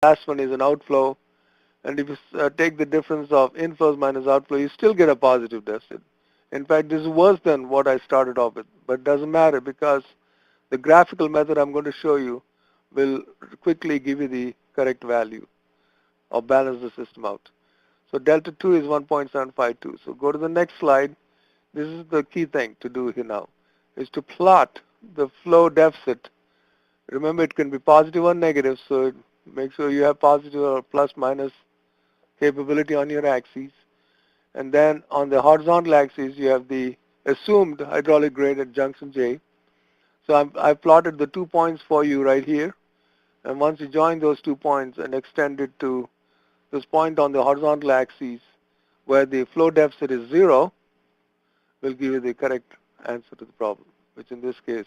last one is an outflow. And if you take the difference of inflows minus outflow, you still get a positive deficit. In fact, this is worse than what I started off with, but it doesn't matter because the graphical method I'm going to show you will quickly give you the correct value or balance the system out. So delta 2 is 1.752. So go to the next slide. This is the key thing to do here now, is to plot the flow deficit. Remember, it can be positive or negative, so make sure you have positive or plus minus capability on your axes. And then on the horizontal axis, you have the assumed hydraulic grade at junction J. So I've plotted the 2 points for you right here. And once you join those 2 points and extend it to this point on the horizontal axis where the flow deficit is 0, will give you the correct answer to the problem, which in this case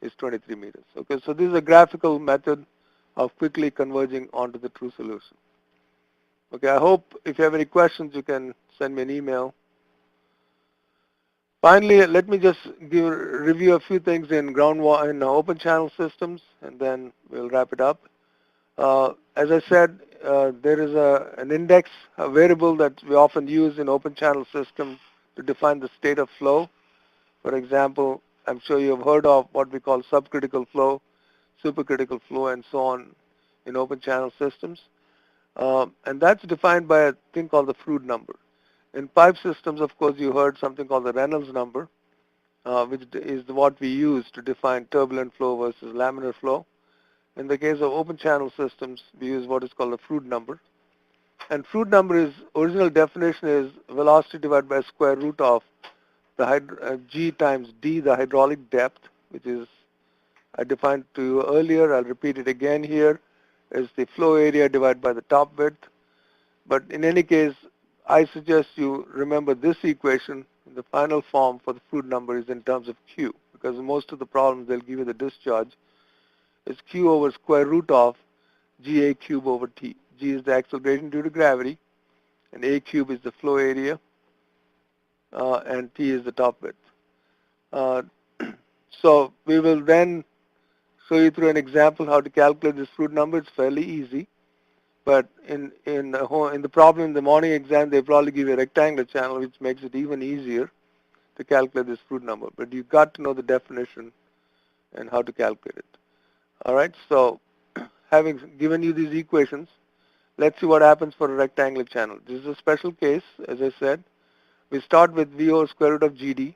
is 23 meters. Okay, so this is a graphical method of quickly converging onto the true solution. Okay, I hope if you have any questions, you can send me an email. Finally, let me just review a few things in open channel systems, and then we'll wrap it up. As I said, there is an index, a variable that we often use in open channel systems to define the state of flow. For example, I'm sure you have heard of what we call subcritical flow, supercritical flow, and so on in open channel systems. And that's defined by a thing called the Froude number. In pipe systems, of course, you heard something called the Reynolds number, which is what we use to define turbulent flow versus laminar flow. In the case of open channel systems, we use what is called the Froude number. And Froude number is, original definition is velocity divided by square root of the G times D, the hydraulic depth, which is I defined to you earlier. I'll repeat it again here, is the flow area divided by the top width. But in any case, I suggest you remember this equation. The final form for the Froude number is in terms of Q, because most of the problems they'll give you the discharge is Q over square root of GA cube over T. G is the acceleration due to gravity, and A cube is the flow area, and T is the top width. Uh, so we will then show you through an example how to calculate this Froude number. It's fairly easy. But in the problem in the morning exam, they probably give you a rectangular channel, which makes it even easier to calculate this Froude number. But you've got to know the definition and how to calculate it. All right, so having given you these equations, let's see what happens for a rectangular channel. This is a special case, as I said. We start with V over square root of GD.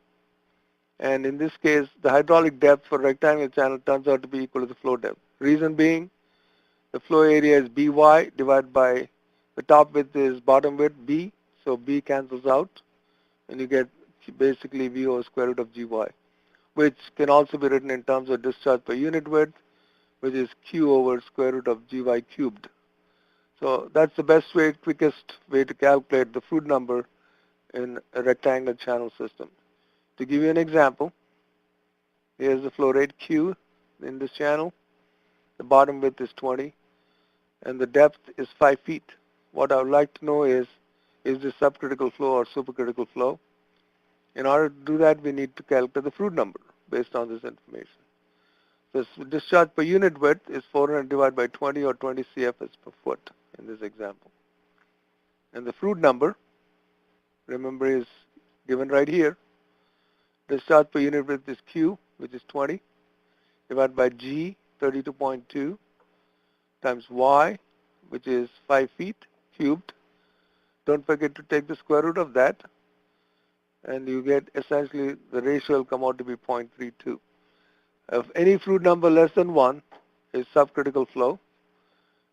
And in this case, the hydraulic depth for a rectangular channel turns out to be equal to the flow depth. Reason being, the flow area is By divided by the top width is bottom width B, so B cancels out, and you get basically V over square root of Gy, which can also be written in terms of discharge per unit width, which is Q over square root of Gy cubed. So that's the best way, quickest way to calculate the Froude number in a rectangular channel system. To give you an example, here's the flow rate Q in this channel. The bottom width is 20, and the depth is 5 feet. What I would like to know is this subcritical flow or supercritical flow? In order to do that, we need to calculate the Froude number based on this information. The discharge per unit width is 400 divided by 20 or 20 CFS per foot in this example. And the Froude number, remember, is given right here. Discharge per unit width is Q, which is 20, divided by G, 32.2, times Y, which is 5 feet cubed. Don't forget to take the square root of that, and you get essentially the ratio will come out to be 0.32. If any Froude number less than 1 is subcritical flow.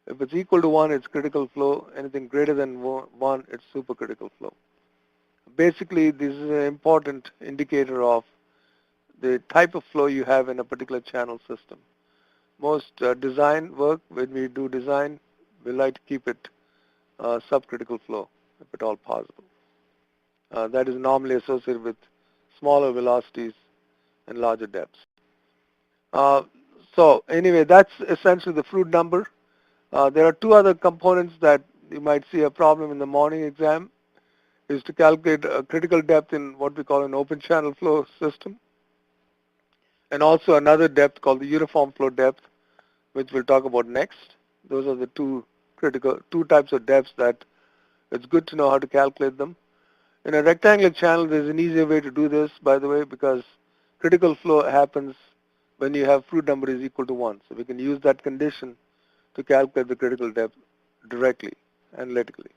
If it's equal to 1, it's critical flow. Anything greater than 1, it's supercritical flow. Basically, this is an important indicator of the type of flow you have in a particular channel system. Most design work, when we do design, we like to keep it subcritical flow, if at all possible. That is normally associated with smaller velocities and larger depths. So anyway, that's essentially the Froude number. There are two other components that you might see a problem in the morning exam, is to calculate a critical depth in what we call an open channel flow system, and also another depth called the uniform flow depth, which we'll talk about next. Those are the two types of depths that it's good to know how to calculate them. In a rectangular channel, there's an easier way to do this, by the way, because critical flow happens when you have Froude number is equal to 1. So we can use that condition to calculate the critical depth directly, analytically.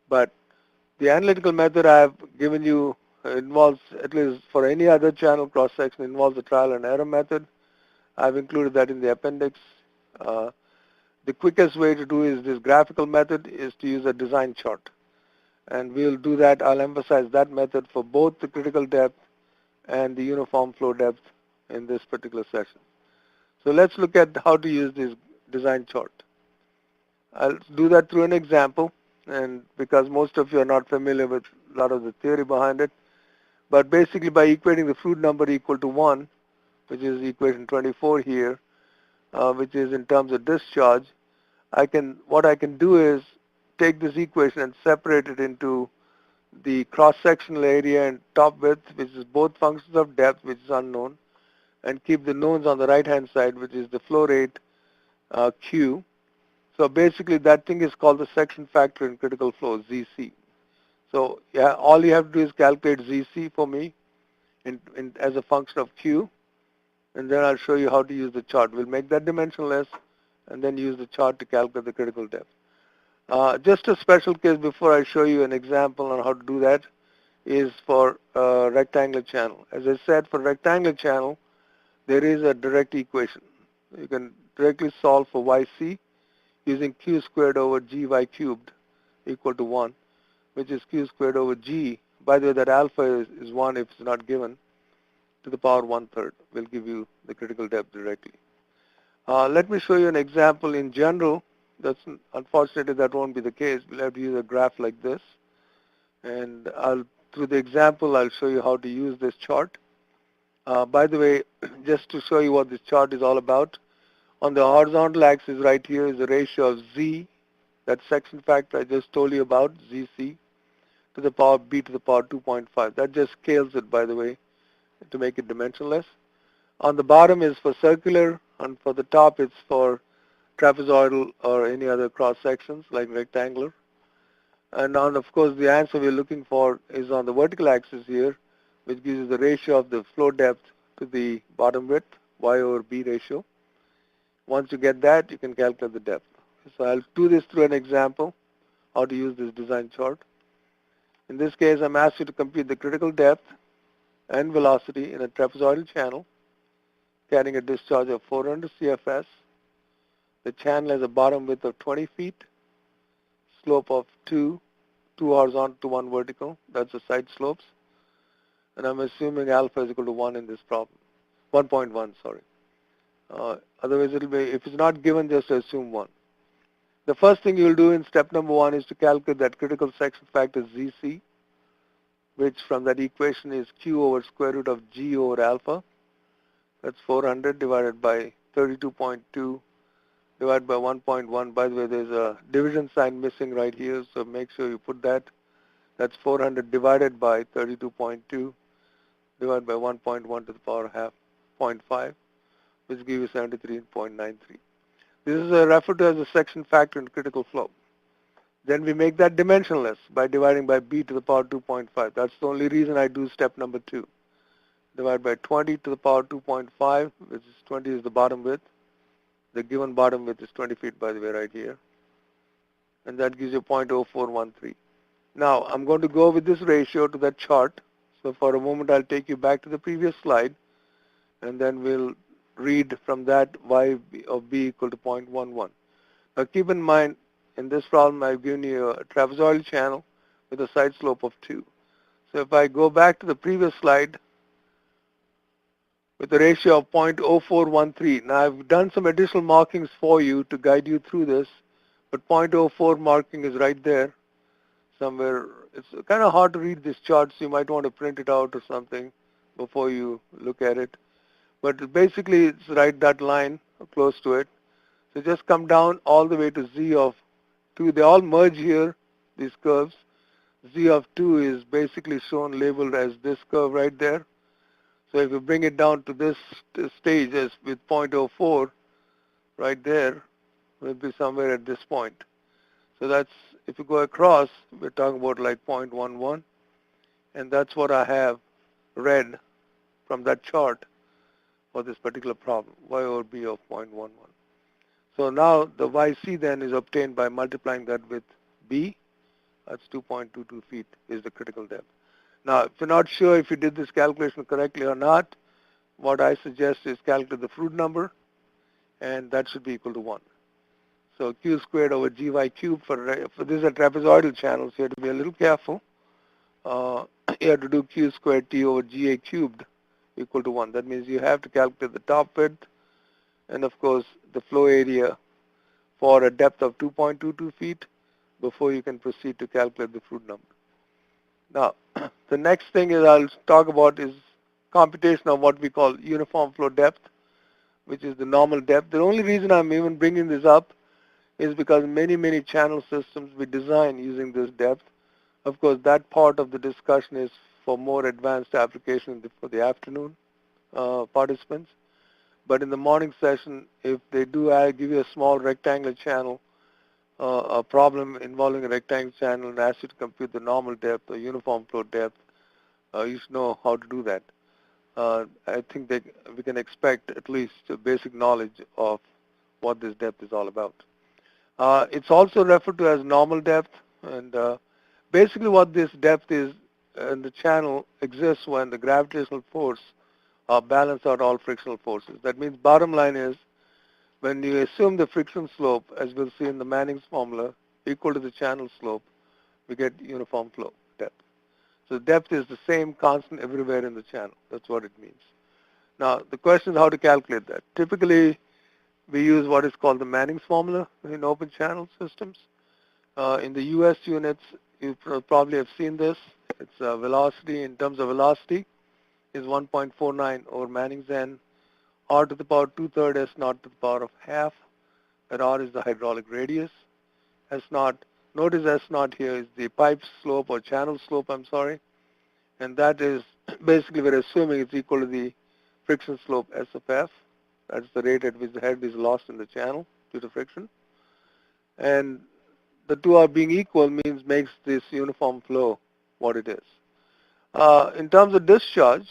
But the analytical method I have given you involves, at least for any other channel cross-section, involves the trial and error method. I've included that in the appendix. Uh, the quickest way to do is this graphical method is to use a design chart. And we'll do that. I'll emphasize that method for both the critical depth and the uniform flow depth in this particular session. So let's look at how to use this design chart. I'll do that through an example, and because most of you are not familiar with a lot of the theory behind it, but basically by equating the Froude number equal to 1, which is equation 24 here, which is in terms of discharge, what I can do is take this equation and separate it into the cross-sectional area and top width, which is both functions of depth, which is unknown, and keep the knowns on the right-hand side, which is the flow rate, Q. So basically, that thing is called the section factor in critical flow, ZC. So yeah, all you have to do is calculate ZC for me as a function of Q, and then I'll show you how to use the chart. We'll make that dimensionless, and then use the chart to calculate the critical depth. Just a special case before I show you an example on how to do that is for rectangular channel. As I said, for rectangular channel, there is a direct equation. You can directly solve for YC using Q squared over GY cubed equal to 1, which is Q squared over G. By the way, that alpha is 1 if it's not given, to the power 1/3 will give you the critical depth directly. Let me show you an example in general. Unfortunately, that won't be the case. We'll have to use a graph like this. And through the example, I'll show you how to use this chart. By the way, just to show you what this chart is all about, on the horizontal axis right here is the ratio of Z, that section factor I just told you about, ZC, to the power B to the power 2.5. That just scales it, by the way, to make it dimensionless. On the bottom is for circular, and for the top it's for trapezoidal or any other cross sections like rectangular. And now, of course, the answer we're looking for is on the vertical axis here, which gives you the ratio of the flow depth to the bottom width, Y over B ratio. Once you get that, you can calculate the depth. So I'll do this through an example, how to use this design chart. In this case, I'm asked you to compute the critical depth and velocity in a trapezoidal channel carrying a discharge of 400 CFS. The channel has a bottom width of 20 feet, slope of 2 horizontal to 1 vertical. That's the side slopes. And I'm assuming alpha is equal to 1 in this problem. 1.1, sorry. Otherwise, it'll be, if it's not given, just assume 1. The first thing you'll do in step number 1 is to calculate that critical section factor ZC, which from that equation is Q over square root of G over alpha. That's 400 divided by 32.2 divided by 1.1. By the way, there's a division sign missing right here, so make sure you put that. That's 400 divided by 32.2 divided by 1.1 to the power half, 0.5, which gives you 73.93. This is referred to as a section factor in critical flow. Then we make that dimensionless by dividing by B to the power 2.5. That's the only reason I do step number 2. Divide by 20 to the power 2.5, which is 20 is the bottom width. The given bottom width is 20 feet, by the way, right here. And that gives you 0.0413. Now, I'm going to go with this ratio to that chart. So for a moment, I'll take you back to the previous slide, and then we'll read from that y of b equal to 0.11. Now, keep in mind, in this problem, I've given you a trapezoidal channel with a side slope of 2. So if I go back to the previous slide with a ratio of 0.0413, now I've done some additional markings for you to guide you through this, but 0.04 marking is right there somewhere. It's kind of hard to read this chart, so you might want to print it out or something before you look at it. But basically, it's right that line, close to it. So just come down all the way to Z of 2. They all merge here, these curves. Z of 2 is basically shown labeled as this curve right there. So if you bring it down to this stage as with 0.04 right there, will be somewhere at this point. So that's, if you go across, we're talking about like 0.11, and that's what I have read from that chart for this particular problem, y over b of 0.11. So now the yc then is obtained by multiplying that with b. That's 2.22 feet is the critical depth. Now, if you're not sure if you did this calculation correctly or not, what I suggest is calculate the Froude number, and that should be equal to 1. So q squared over gy cubed, for this is a trapezoidal channel, so you have to be a little careful. You have to do q squared t over ga cubed equal to 1. That means you have to calculate the top width and, of course, the flow area for a depth of 2.22 feet before you can proceed to calculate the Froude number. Now, the next thing is I'll talk about is computation of what we call uniform flow depth, which is the normal depth. The only reason I'm even bringing this up is because many channel systems we design using this depth. Of course, that part of the discussion is for more advanced applications for the afternoon participants. But in the morning session, if they do give you a small rectangular channel, a problem involving a rectangular channel and ask you to compute the normal depth or uniform flow depth, you should know how to do that. I think that we can expect at least a basic knowledge of what this depth is all about. It's also referred to as normal depth, and basically what this depth is in the channel exists when the gravitational force balance out all frictional forces. That means bottom line is when you assume the friction slope, as we'll see in the Manning's formula, equal to the channel slope, we get uniform flow depth. So depth is the same constant everywhere in the channel. That's what it means. Now, the question is how to calculate that. Typically, we use what is called the Manning's formula in open channel systems. In the US units, you probably have seen this. It's velocity, in terms of velocity, is 1.49 over Manning's n, r to the power 2/3 s naught to the power of half, and r is the hydraulic radius. S naught, notice S naught here is the pipe slope or channel slope, I'm sorry, and that is basically we're assuming it's equal to the friction slope S of F. That's the rate at which the head is lost in the channel due to friction. And the two are being equal makes this uniform flow what it is. In terms of discharge,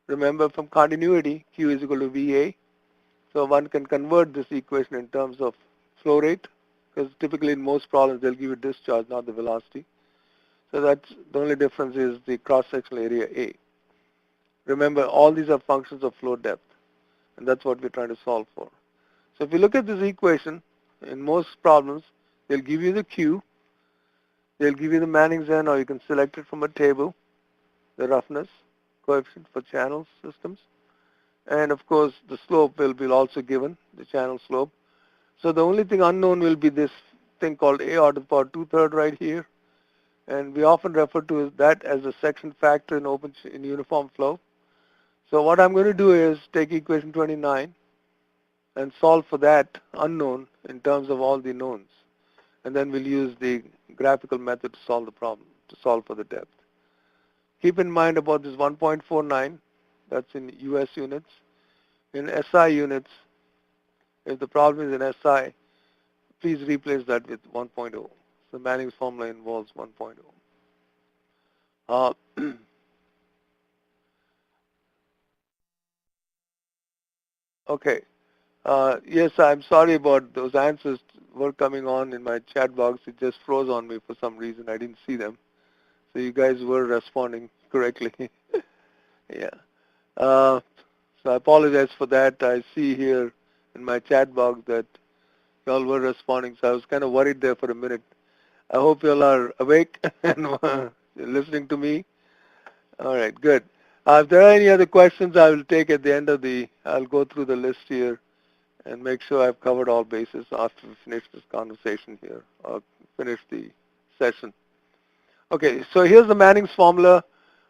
remember from continuity, Q is equal to VA. So one can convert this equation in terms of flow rate, because typically in most problems they'll give you discharge, not the velocity. So that's the only difference is the cross-sectional area A. Remember, all these are functions of flow depth, and that's what we're trying to solve for. So if you look at this equation, in most problems, they'll give you the Q, they'll give you the Manning's n, or you can select it from a table, the roughness coefficient for channel systems. And of course, the slope will be also given, the channel slope. So the only thing unknown will be this thing called A r to the power 2/3 right here. And we often refer to that as the section factor in uniform flow. So what I'm going to do is take equation 29 and solve for that unknown in terms of all the knowns. And then we'll use the graphical method to solve the problem, to solve for the depth. Keep in mind about this 1.49, that's in US units. In SI units, if the problem is in SI, please replace that with 1.0. So Manning's formula involves 1.0. Okay. Yes, I'm sorry about those answers were coming on in my chat box. It just froze on me for some reason. I didn't see them. So you guys were responding correctly. Yeah. So I apologize for that. I see here in my chat box that y'all were responding, so I was kind of worried there for a minute. I hope y'all are awake and listening to me. All right, good. If there are any other questions, I will take at the end of I'll go through the list here and make sure I've covered all bases after we finish this conversation here, or finish the session. Okay, so here's the Manning's formula.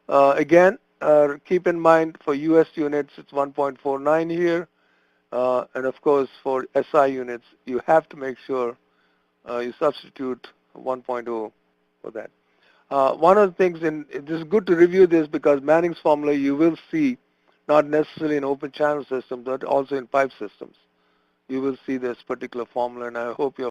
Again, keep in mind for US units, it's 1.49 here. And of course, for SI units, you have to make sure you substitute 1.0 for that. One of the things, it is good to review this because Manning's formula you will see not necessarily in open channel systems, but also in pipe systems. you will see this particular formula, and I hope you're